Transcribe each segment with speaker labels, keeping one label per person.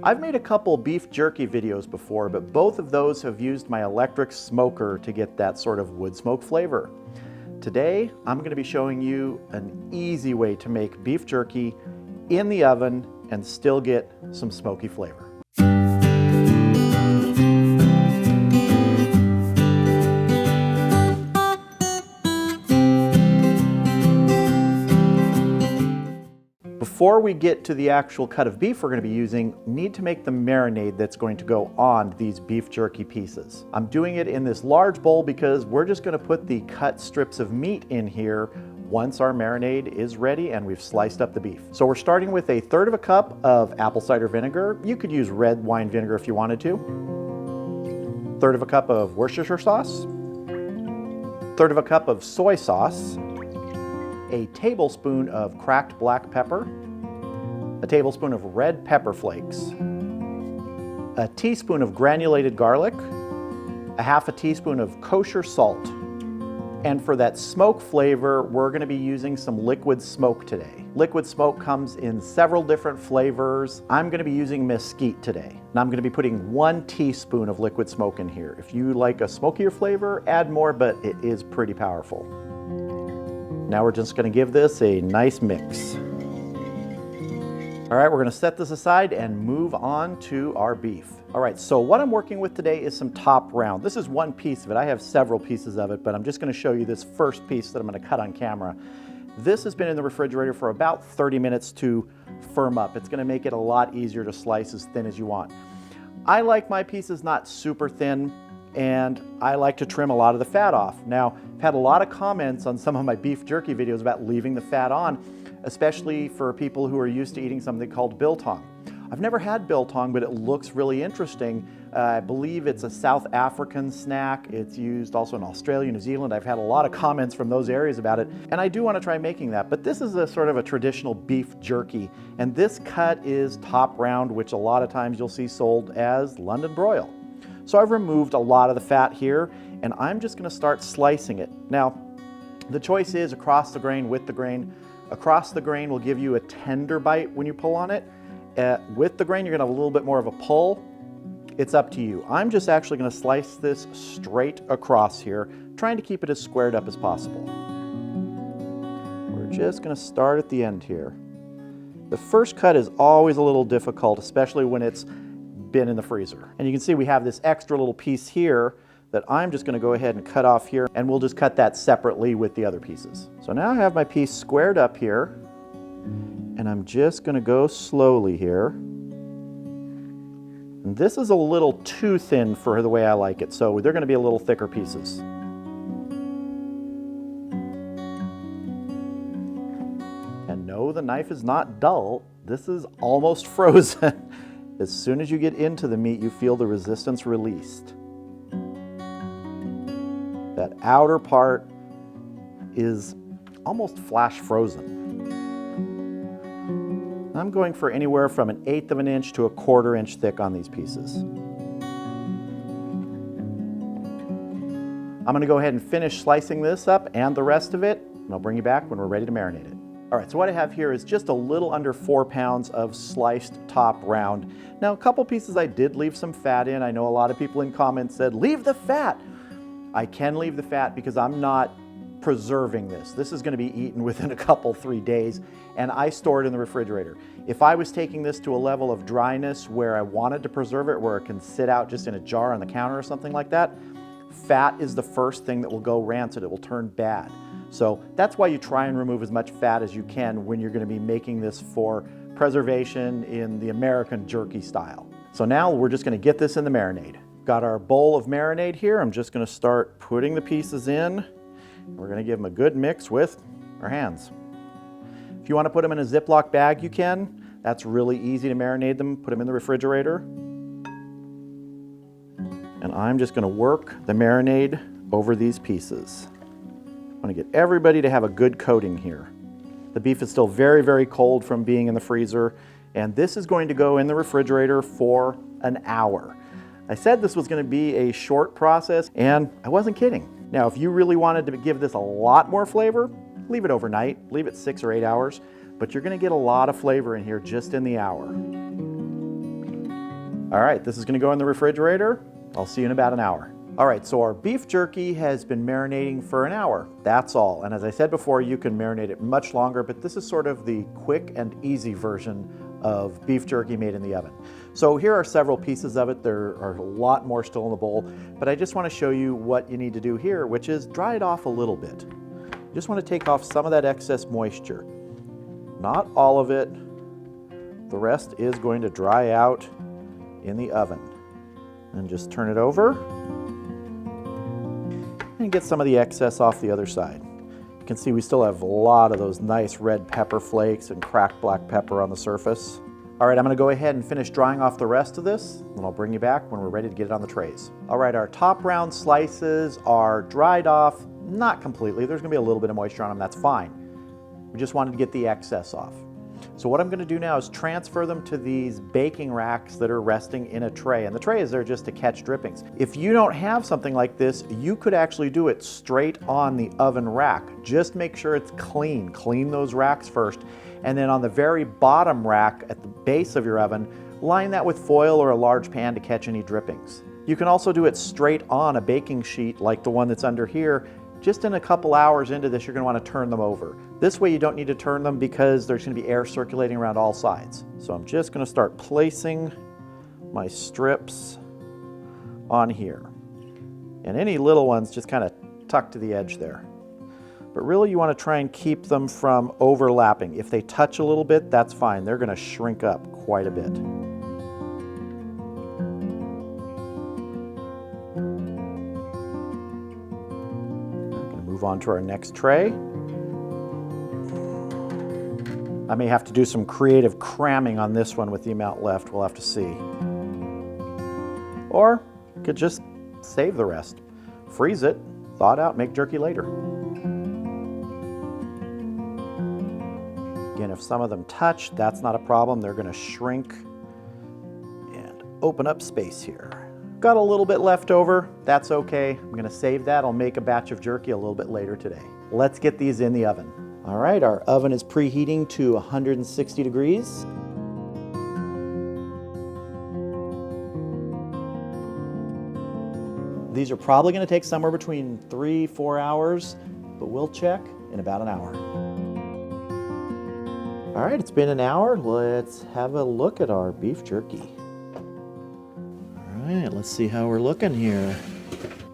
Speaker 1: I've made a couple beef jerky videos before, but both of those have used my electric smoker to get that sort of wood smoke flavor. Today, I'm going to be showing you an easy way to make beef jerky in the oven and still get some smoky flavor. Before we get to the actual cut of beef we're going to be using, we need to make the marinade that's going to go on these beef jerky pieces. I'm doing it in this large bowl because we're just going to put the cut strips of meat in here once our marinade is ready and we've sliced up the beef. So we're starting with 1/3 cup of apple cider vinegar. You could use red wine vinegar if you wanted to. 1/3 cup of Worcestershire sauce. 1/3 cup of soy sauce. A tablespoon of cracked black pepper, a tablespoon of red pepper flakes, a teaspoon of granulated garlic, a 1/2 teaspoon of kosher salt. And for that smoke flavor, we're going to be using some liquid smoke today. Liquid smoke comes in several different flavors. I'm going to be using mesquite today. And I'm going to be putting 1 teaspoon of liquid smoke in here. If you like a smokier flavor, add more, but it is pretty powerful. Now we're just going to give this a nice mix. All right, we're going to set this aside and move on to our beef. All right, so what I'm working with today is some top round. This is one piece of it. I have several pieces of it, but I'm just going to show you this first piece that I'm going to cut on camera. This has been in the refrigerator for about 30 minutes to firm up. It's going to make it a lot easier to slice as thin as you want. I like my pieces not super thin, and I like to trim a lot of the fat off. Now, I've had a lot of comments on some of my beef jerky videos about leaving the fat on, especially for people who are used to eating something called biltong. I've never had biltong, but it looks really interesting. I believe it's a South African snack. It's used also in Australia, New Zealand. I've had a lot of comments from those areas about it, and I do want to try making that. But this is a sort of a traditional beef jerky, and this cut is top round, which a lot of times you'll see sold as London broil. So I've removed a lot of the fat here, and I'm just going to start slicing it. Now, the choice is across the grain, with the grain. Across the grain will give you a tender bite when you pull on it. With the grain, you're going to have a little bit more of a pull. It's up to you. I'm just actually going to slice this straight across here, trying to keep it as squared up as possible. We're just going to start at the end here. The first cut is always a little difficult, especially when it's been in the freezer. And you can see we have this extra little piece here that I'm just going to go ahead and cut off here, and we'll just cut that separately with the other pieces. So now I have my piece squared up here, and I'm just going to go slowly here. And this is a little too thin for the way I like it, so they're going to be a little thicker pieces. And no, the knife is not dull. This is almost frozen. As soon as you get into the meat, you feel the resistance released. That outer part is almost flash frozen. I'm going for anywhere from 1/8 of an inch to 1/4 inch thick on these pieces. I'm going to go ahead and finish slicing this up and the rest of it, and I'll bring you back when we're ready to marinate it. All right, so what I have here is just a little under 4 pounds of sliced top round. Now, a couple pieces I did leave some fat in. I know a lot of people in comments said, leave the fat. I can leave the fat because I'm not preserving this. This is going to be eaten within a couple, 3 days, and I store it in the refrigerator. If I was taking this to a level of dryness where I wanted to preserve it, where it can sit out just in a jar on the counter or something like that, fat is the first thing that will go rancid. It will turn bad. So that's why you try and remove as much fat as you can when you're going to be making this for preservation in the American jerky style. So now we're just going to get this in the marinade. Got our bowl of marinade here. I'm just going to start putting the pieces in. We're going to give them a good mix with our hands. If you want to put them in a Ziploc bag, you can. That's really easy to marinate them. Put them in the refrigerator. And I'm just going to work the marinade over these pieces. I want to get everybody to have a good coating here. The beef is still very, very cold from being in the freezer, and this is going to go in the refrigerator for an hour. I said this was going to be a short process, and I wasn't kidding. Now, if you really wanted to give this a lot more flavor, leave it overnight, leave it 6 or 8 hours, but you're going to get a lot of flavor in here just in the hour. All right, this is gonna go in the refrigerator. I'll see you in about an hour. All right, so our beef jerky has been marinating for an hour. That's all. And as I said before, you can marinate it much longer, but this is sort of the quick and easy version of beef jerky made in the oven. So here are several pieces of it. There are a lot more still in the bowl, but I just want to show you what you need to do here, which is dry it off a little bit. You just want to take off some of that excess moisture. Not all of it. The rest is going to dry out in the oven. And just turn it over and get some of the excess off the other side. You can see we still have a lot of those nice red pepper flakes and cracked black pepper on the surface. All right, I'm gonna go ahead and finish drying off the rest of this, and I'll bring you back when we're ready to get it on the trays. All right, our top round slices are dried off, not completely. There's gonna be a little bit of moisture on them, that's fine. We just wanted to get the excess off. So what I'm going to do now is transfer them to these baking racks that are resting in a tray. And the tray is there just to catch drippings. If you don't have something like this, you could actually do it straight on the oven rack. Just make sure it's clean. Clean those racks first. And then on the very bottom rack at the base of your oven, line that with foil or a large pan to catch any drippings. You can also do it straight on a baking sheet like the one that's under here. Just in a couple hours into this, you're going to want to turn them over. This way you don't need to turn them because there's going to be air circulating around all sides. So I'm just going to start placing my strips on here. And any little ones just kind of tuck to the edge there. But really you want to try and keep them from overlapping. If they touch a little bit, that's fine. They're going to shrink up quite a bit. Move on to our next tray. I may have to do some creative cramming on this one with the amount left. We'll have to see. Or you could just save the rest. Freeze it, thaw it out, make jerky later. Again, if some of them touch, that's not a problem. They're going to shrink and open up space here. Got a little bit left over, that's okay. I'm gonna save that. I'll make a batch of jerky a little bit later today. Let's get these in the oven. All right, our oven is preheating to 160 degrees. These are probably gonna take somewhere between 3-4 hours, but we'll check in about an hour. All right, it's been an hour. Let's have a look at our beef jerky. All right, let's see how we're looking here.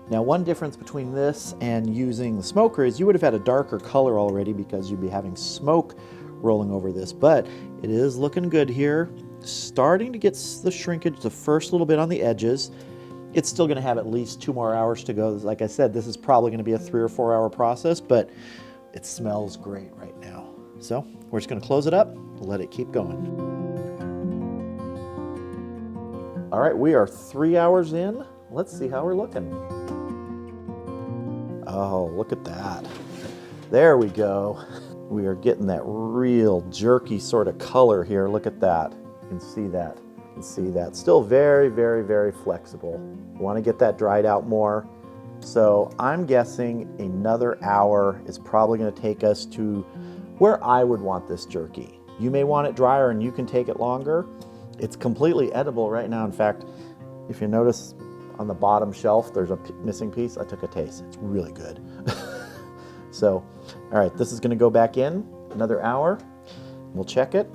Speaker 1: Now, one difference between this and using the smoker is you would have had a darker color already because you'd be having smoke rolling over this, but it is looking good here. Starting to get the shrinkage, the first little bit on the edges. It's still gonna have at least 2 more hours to go. Like I said, this is probably gonna be a 3 or 4 hour process, but it smells great right now. So we're just gonna close it up, let it keep going. All right, we are 3 hours in. Let's see how we're looking. Oh, look at that. There we go. We are getting that real jerky sort of color here. Look at that. You can see that. You can see that. Still very, very, very flexible. We want to get that dried out more. So I'm guessing another hour is probably going to take us to where I would want this jerky. You may want it drier and you can take it longer. It's completely edible right now. In fact, if you notice on the bottom shelf, there's a missing piece. I took a taste. It's really good. So, all right, this is going to go back in another hour. We'll check it,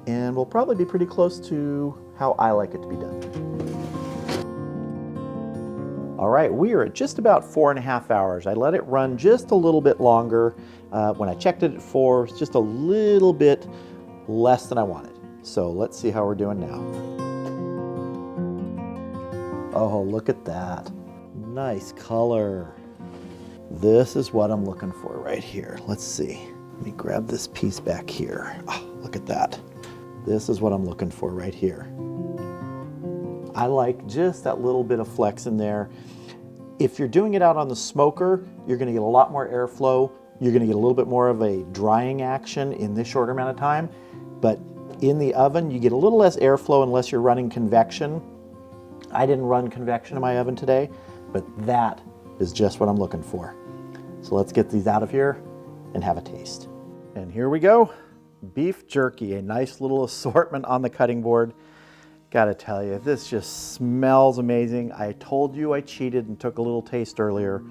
Speaker 1: and we'll probably be pretty close to how I like it to be done. All right, we are at just about 4.5 hours. I let it run just a little bit longer. When I checked it at 4, it's just a little bit less than I wanted. So let's see how we're doing now. Oh, look at that. Nice color. This is what I'm looking for right here. Let's see. Let me grab this piece back here. Oh, look at that. This is what I'm looking for right here. I like just that little bit of flex in there. If you're doing it out on the smoker, you're gonna get a lot more airflow. You're gonna get a little bit more of a drying action in this shorter amount of time. But in the oven, you get a little less airflow unless you're running convection. I didn't run convection in my oven today, but that is just what I'm looking for. So let's get these out of here and have a taste. And here we go. Beef jerky, a nice little assortment on the cutting board. Gotta tell you, this just smells amazing. I told you I cheated and took a little taste earlier.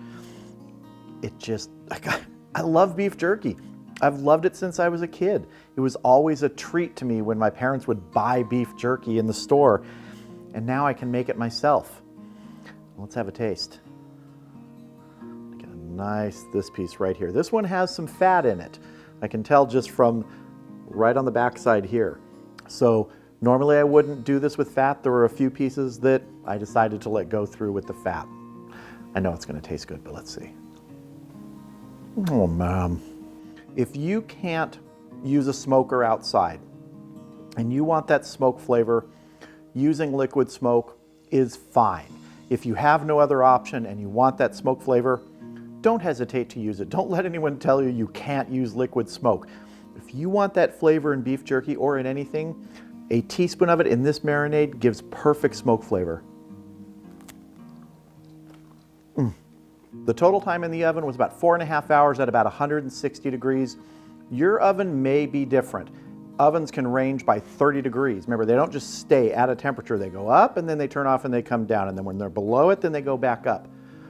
Speaker 1: It just, I love beef jerky. I've loved it since I was a kid. It was always a treat to me when my parents would buy beef jerky in the store, and now I can make it myself. Let's have a taste. Get a nice, this piece right here. This one has some fat in it. I can tell just from right on the back side here. So normally I wouldn't do this with fat. There were a few pieces that I decided to let go through with the fat. I know it's gonna taste good, but let's see. Oh man. If you can't use a smoker outside and you want that smoke flavor, using liquid smoke is fine. If you have no other option and you want that smoke flavor, don't hesitate to use it. Don't let anyone tell you you can't use liquid smoke. If you want that flavor in beef jerky or in anything, a teaspoon of it in this marinade gives perfect smoke flavor. The total time in the oven was about 4.5 hours at about 160 degrees. Your oven may be different. Ovens can range by 30 degrees. Remember, they don't just stay at a temperature. They go up and then they turn off and they come down. And then when they're below it, then they go back up.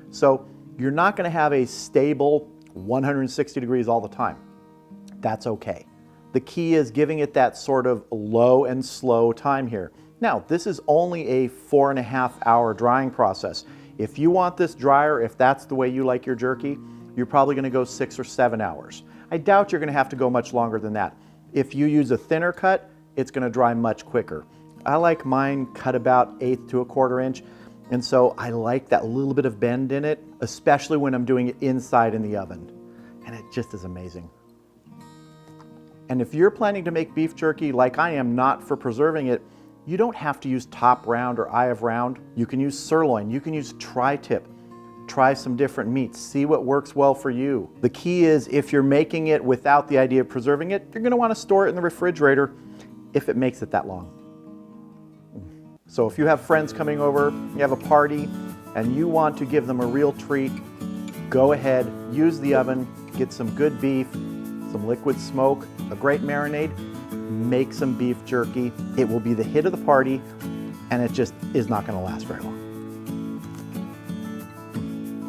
Speaker 1: So you're not going to have a stable 160 degrees all the time. That's okay. The key is giving it that sort of low and slow time here. Now, this is only a 4.5 hour drying process. If you want this drier, if that's the way you like your jerky, you're probably gonna go 6 or 7 hours. I doubt you're gonna have to go much longer than that. If you use a thinner cut, it's gonna dry much quicker. I like mine cut about 1/8 to 1/4 inch, and so I like that little bit of bend in it, especially when I'm doing it inside in the oven. And it just is amazing. And if you're planning to make beef jerky like I am, not for preserving it, you don't have to use top round or eye of round. You can use sirloin, you can use tri-tip. Try some different meats, see what works well for you. The key is if you're making it without the idea of preserving it, you're gonna wanna store it in the refrigerator if it makes it that long. So if you have friends coming over, you have a party, and you want to give them a real treat, go ahead, use the oven, get some good beef, some liquid smoke, a great marinade, make some beef jerky. It will be the hit of the party, and it just is not gonna last very long.